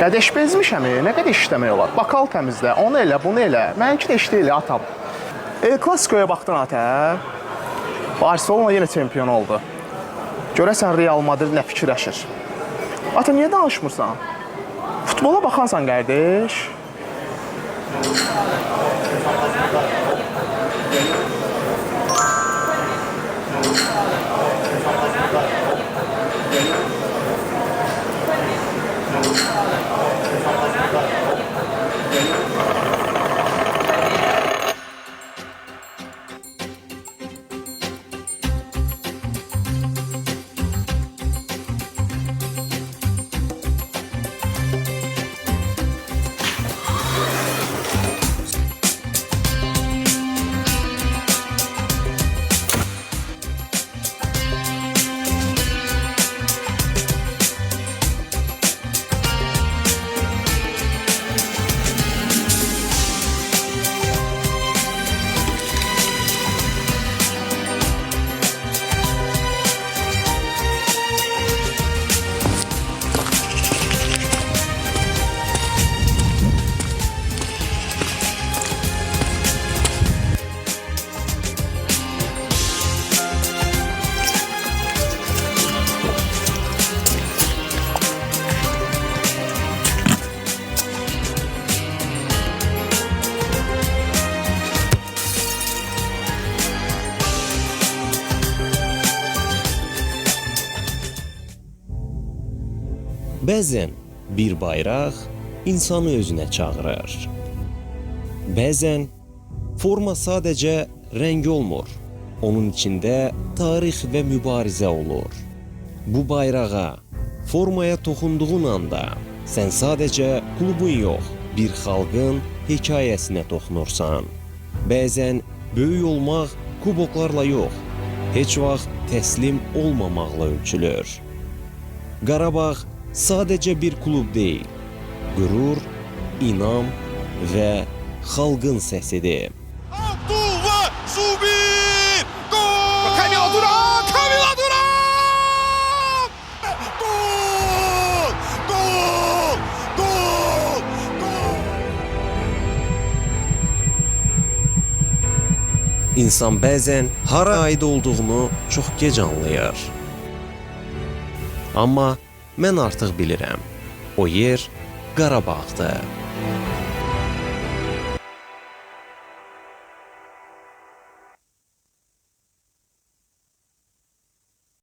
Qədeş bezmişəm, nə qədər işləmək olar? Bakal təmizlə, onu elə, bunu elə. Mənimki də işlə elə, atam. El Clasico'ya baxdın atə. Barcelona yenə çempion oldu. Görəsən Real Madrid nə fikirləşir? Ata, niyə danışmırsan? Futbola baxansan, qardeş. Bəzən bir bayraq insanı özünə çağırır. Bəzən forma sadəcə rəng olmur. Onun içində tarix və mübarizə olur. Bu bayrağa, formaya toxunduğun anda sən sadəcə klubun yox, bir xalqın hekayəsinə toxunursan. Bəzən böyük olmaq kuboklarla yox, heç vaxt təslim olmamaqla ölçülür. Qarabağ sadəcə bir klub deyil, qürur, inam və xalqın səsidir. Abdullah Zubir! Gol! Kamil Duran! Kamil Duran! Gol! Gol! Gol! Gol! İnsan bəzən hara aid olduğunu çox gec anlayır. Amma mən artıq bilirəm, o yer Qarabağdır.